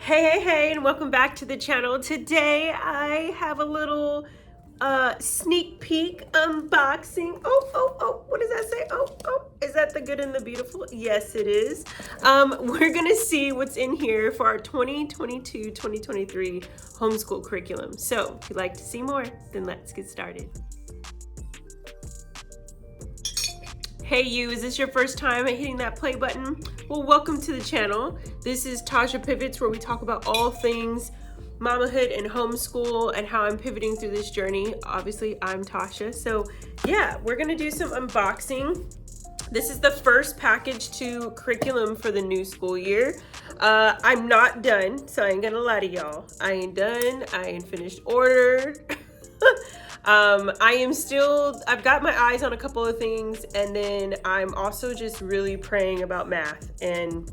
Hey, and welcome back to the channel. Today I have a little sneak peek unboxing. Oh, what does that say? Oh, is that the good and the beautiful? Yes, it is. We're gonna see what's in here for our 2022-2023 homeschool curriculum. So if you'd like to see more, then let's get started. Hey you, is this your first time at hitting that play button? Well, welcome to the channel. This is Tasha Pivots, where we talk about all things mamahood and homeschool and how I'm pivoting through this journey. Obviously, I'm Tasha. So yeah, we're gonna do some unboxing. This is the first package to curriculum for the new school year. I'm not done, so I ain't gonna lie to y'all. I ain't done, I ain't finished ordered. I've got my eyes on a couple of things, and then I'm also just really praying about math and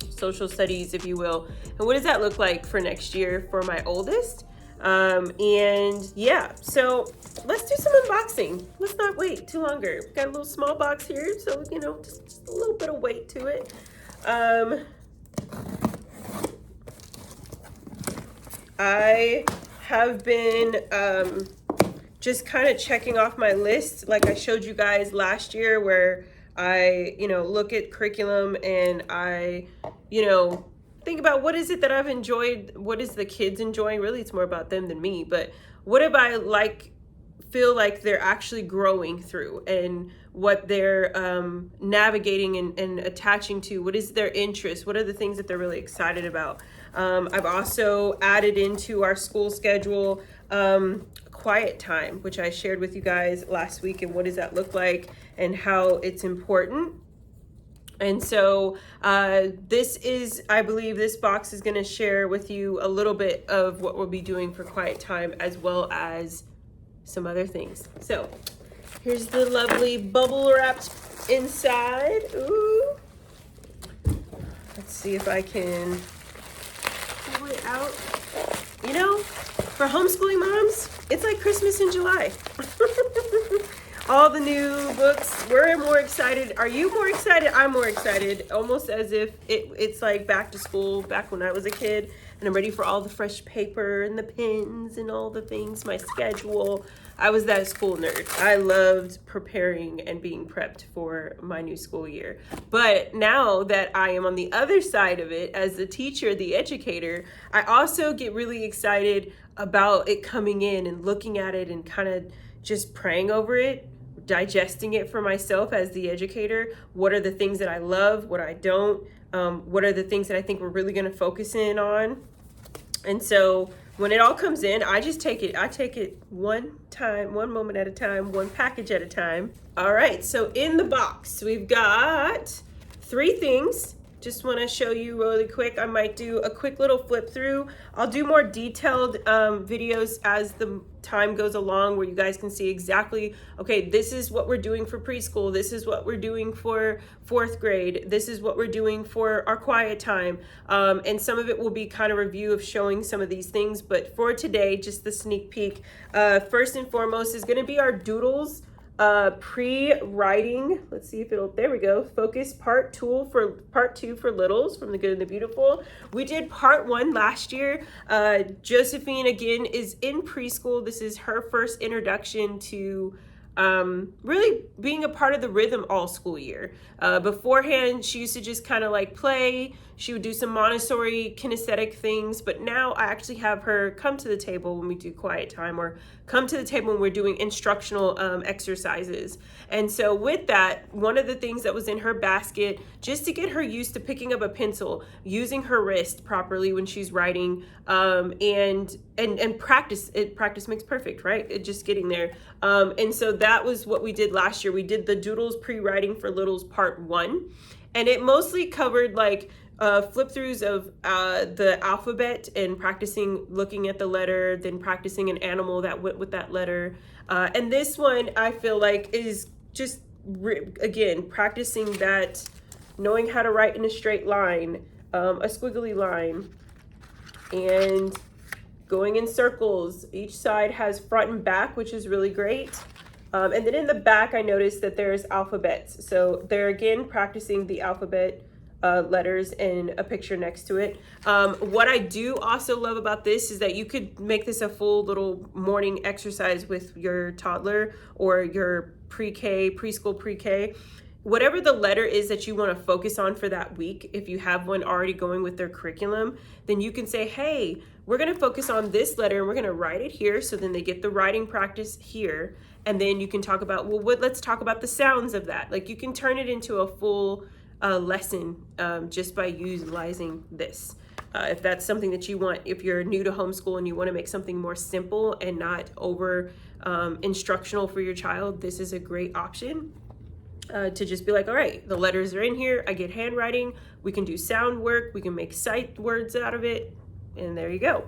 social studies, if you will. And what does that look like for next year for my oldest? And yeah, so let's do some unboxing. Let's not wait too longer. We've got a little small box here, so you know, just a little bit of weight to it. I have been just kind of checking off my list, like I showed you guys last year, where I, look at curriculum and I, think about what is it that I've enjoyed, what is the kids enjoying. Really, it's more about them than me, but what have I feel like they're actually growing through, and what they're navigating and attaching to. What is their interest? What are the things that they're really excited about? I've also added into our school schedule quiet time, which I shared with you guys last week, and what does that look like and how it's important. And so I believe this box is going to share with you a little bit of what we'll be doing for quiet time, as well as some other things. So here's the lovely bubble wrapped inside. Ooh. Let's see if I can pull it out. For homeschooling moms, it's like Christmas in July. All the new books. We're more excited. Are you more excited? I'm more excited. Almost as if it's like back to school, back when I was a kid, and I'm ready for all the fresh paper and the pens and all the things, my schedule. I was that school nerd. I loved preparing and being prepped for my new school year. But now that I am on the other side of it as the teacher, the educator, I also get really excited about it coming in and looking at it and kind of just praying over it, digesting it for myself as the educator. What are the things that I love? What I don't? What are the things that I think we're really going to focus in on? And so when it all comes in, I take it one moment at a time, one package at a time. All right, so in the box, we've got 3 things. Just want to show you really quick. I might do a quick little flip through. I'll do more detailed videos as the time goes along, where you guys can see exactly, okay, this is what we're doing for preschool. This is what we're doing for 4th grade. This is what we're doing for our quiet time. And some of it will be kind of review of showing some of these things. But for today, just the sneak peek. First and foremost is going to be our doodles. Pre-writing, let's see if there we go, focus part 2 for littles, from the good and the beautiful. We did part 1 last year. Josephine, again, is in preschool. This is her first introduction to really being a part of the rhythm all school year. Beforehand, she used to just kind of like play. She would do some Montessori kinesthetic things, but now I actually have her come to the table when we do quiet time, or come to the table when we're doing instructional exercises. And so with that, one of the things that was in her basket, just to get her used to picking up a pencil, using her wrist properly when she's writing, and practice. Practice makes perfect, right? Just getting there. And so that was what we did last year. We did the Doodles Pre-Writing for Littles Part 1, and it mostly covered like flip throughs of the alphabet, and practicing looking at the letter, then practicing an animal that went with that letter. And this one, I feel like, is just, again, practicing that, knowing how to write in a straight line, a squiggly line, and going in circles. Each side has front and back, which is really great. And then in the back, I noticed that there's alphabets. So they're, again, practicing the alphabet letters and a picture next to it. What I do also love about this is that you could make this a full little morning exercise with your toddler or your preschool pre-K. Whatever the letter is that you want to focus on for that week, if you have one already going with their curriculum, then you can say, hey, we're going to focus on this letter and we're going to write it here. So then they get the writing practice here. And then you can talk about, well, let's talk about the sounds of that. Like you can turn it into a full lesson just by utilizing this. If that's something that you want, if you're new to homeschool and you want to make something more simple and not over instructional for your child, this is a great option. To just be like, all right, the letters are in here. I get handwriting. We can do sound work. We can make sight words out of it. And there you go.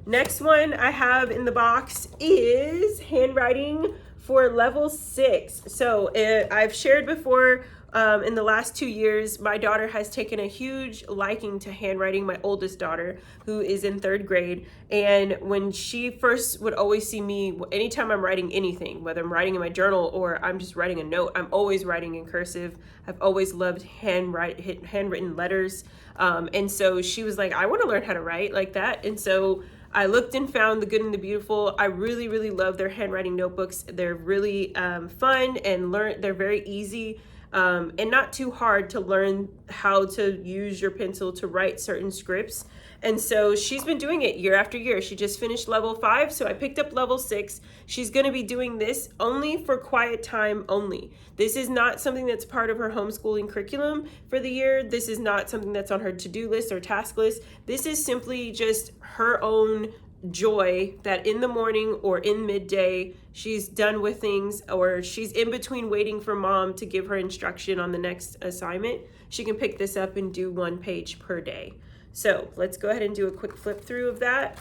Next one I have in the box is handwriting for level 6. So I've shared before in the last 2 years, my daughter has taken a huge liking to handwriting, my oldest daughter, who is in 3rd grade. And when she first would always see me, anytime I'm writing anything, whether I'm writing in my journal or I'm just writing a note, I'm always writing in cursive. I've always loved handwritten letters. And so she was like, I want to learn how to write like that. And so I looked and found The Good and the Beautiful. I really, really love their handwriting notebooks. They're really fun and they're very easy. And not too hard to learn how to use your pencil to write certain scripts. And so she's been doing it year after year. She just finished level 5, so I picked up level 6. She's going to be doing this only for quiet time only. This is not something that's part of her homeschooling curriculum for the year. This is not something that's on her to-do list or task list. This is simply just her own joy that in the morning or in midday she's done with things, or she's in between waiting for mom to give her instruction on the next assignment. She can pick this up and do 1 page per day. So let's go ahead and do a quick flip through of that.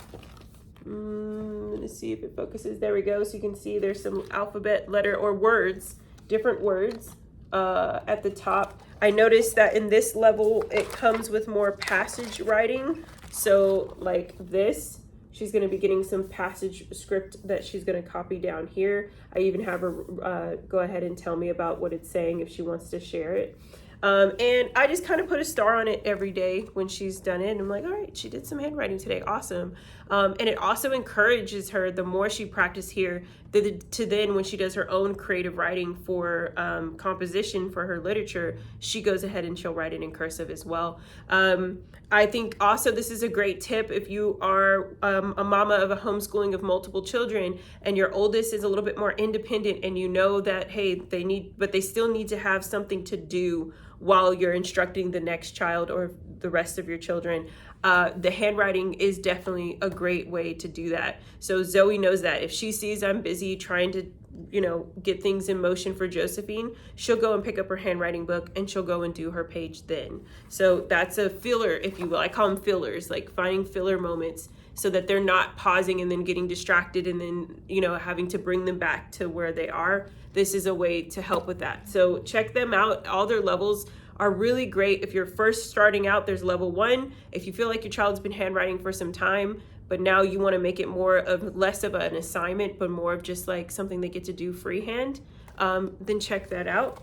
Let's see if it focuses. There we go. So you can see there's some alphabet letter or words, different words at the top. I noticed that in this level it comes with more passage writing. So like this, she's going to be getting some passage script that she's going to copy down here. I even have her go ahead and tell me about what it's saying if she wants to share it. And I just kind of put a star on it every day when she's done it. And I'm like, all right, she did some handwriting today. Awesome. And it also encourages her, the more she practices here, to then when she does her own creative writing for composition for her literature, she goes ahead and she'll write it in cursive as well. I think also this is a great tip if you are a mama of a homeschooling of multiple children and your oldest is a little bit more independent and you know that, hey, they still need to have something to do while you're instructing the next child or the rest of your children. The handwriting is definitely a great way to do that. So Zoe knows that if she sees I'm busy trying to, get things in motion for Josephine, she'll go and pick up her handwriting book and she'll go and do her page then. So that's a filler, if you will. I call them fillers, like finding filler moments so that they're not pausing and then getting distracted and then, having to bring them back to where they are. This is a way to help with that. So check them out. All their levels are really great. If you're first starting out, there's level 1. If you feel like your child's been handwriting for some time, but now you want to make it less of an assignment, but more of just like something they get to do freehand, then check that out.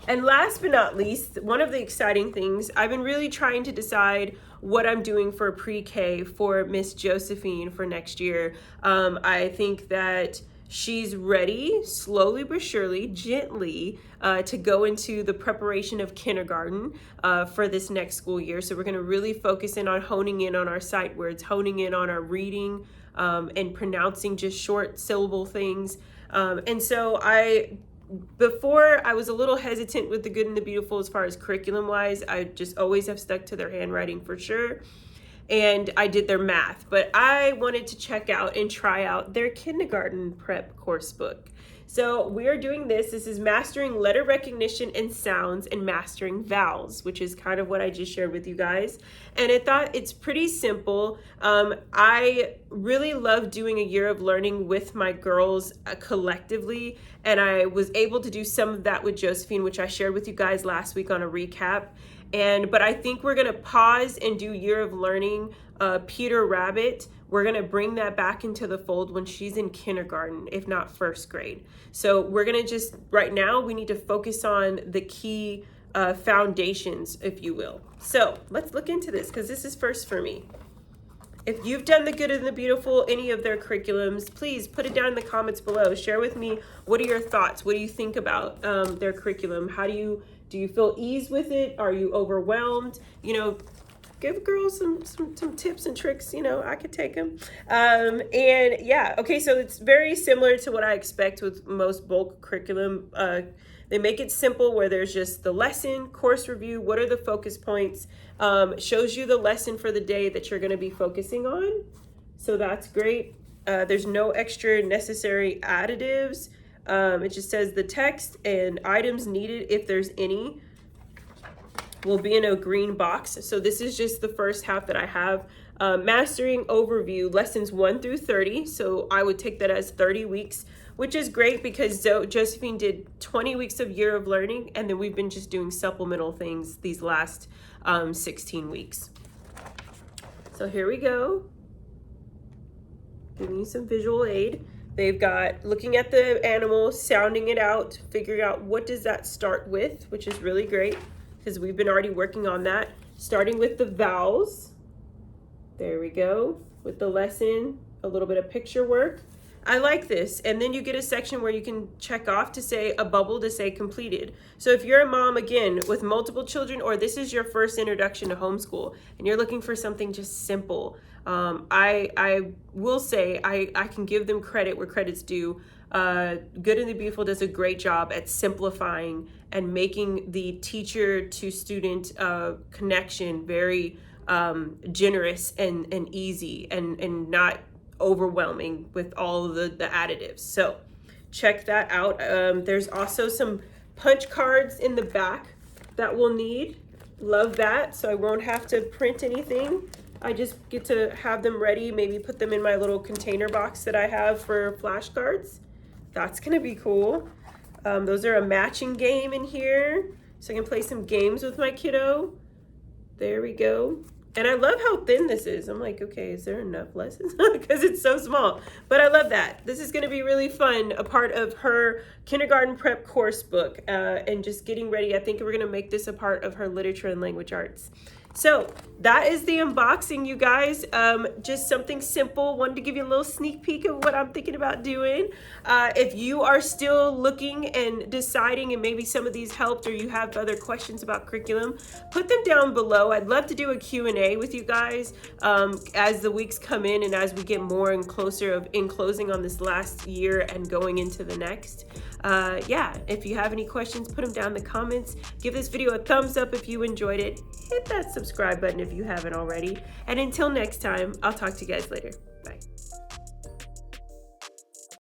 And last but not least, one of the exciting things, I've been really trying to decide what I'm doing for pre-K for Miss Josephine for next year. I think that she's ready, slowly but surely, gently, to go into the preparation of kindergarten for this next school year. So we're going to really focus in on honing in on our sight words, honing in on our reading, and pronouncing just short syllable things. And so before I was a little hesitant with The Good and the Beautiful as far as curriculum wise. I just always have stuck to their handwriting for sure. And I did their math, but I wanted to check out and try out their kindergarten prep course book. So we're doing this. This is Mastering Letter Recognition and Sounds and Mastering Vowels, which is kind of what I just shared with you guys. And I thought it's pretty simple. I really love doing a year of learning with my girls collectively. And I was able to do some of that with Josephine, which I shared with you guys last week on a recap. But I think we're going to pause and do Year of Learning Peter Rabbit. We're going to bring that back into the fold when she's in kindergarten, if not first grade. So we're going to right now, we need to focus on the key foundations, if you will. So let's look into this because this is first for me. If you've done the Good and the Beautiful, any of their curriculums, please put it down in the comments below. Share with me, what are your thoughts? What do you think about their curriculum? How do you feel ease with it? Are you overwhelmed? You know, give girls some tips and tricks. You know, I could take them. And yeah, okay, so it's very similar to what I expect with most bulk curriculum. They make it simple where there's just the lesson, course review, what are the focus points, shows you the lesson for the day that you're going to be focusing on. So that's great. There's no extra necessary additives. It just says the text and items needed, if there's any, will be in a green box. So this is just the first half that I have. Mastering overview, lessons 1 through 30. So I would take that as 30 weeks, which is great because Josephine did 20 weeks of year of learning, and then we've been just doing supplemental things these last 16 weeks. So here we go. Giving you some visual aid. They've got looking at the animal, sounding it out, figuring out what does that start with, which is really great because we've been already working on that. Starting with the vowels. There we go. With the lesson, a little bit of picture work. I like this. And then you get a section where you can check off to say a bubble to say completed. So if you're a mom, again, with multiple children, or this is your first introduction to homeschool and you're looking for something just simple, I will say I can give them credit where credit's due. Good and the Beautiful does a great job at simplifying and making the teacher to student connection very generous and easy and not overwhelming with all of the additives. So check that out. There's also some punch cards in the back that we'll need. Love that. So I won't have to print anything. I just get to have them ready, maybe put them in my little container box that I have for flashcards. That's gonna be cool. Those are a matching game in here, so I can play some games with my kiddo. There we go. And I love how thin this is. I'm like, okay, is there enough lessons? Because it's so small. But I love that. This is going to be really fun, a part of her kindergarten prep course book, and just getting ready. I think we're going to make this a part of her literature and language arts. So that is the unboxing, you guys. Just something simple. Wanted to give you a little sneak peek of what I'm thinking about doing. If you are still looking and deciding, and maybe some of these helped, or you have other questions about curriculum, put them down below. I'd love to do a Q&A with you guys as the weeks come in and as we get more and closer in closing on this last year and going into the next. Yeah, if you have any questions, put them down in the comments. Give this video a thumbs up if you enjoyed it. Hit that subscribe button if you haven't already. And until next time, I'll talk to you guys later. Bye.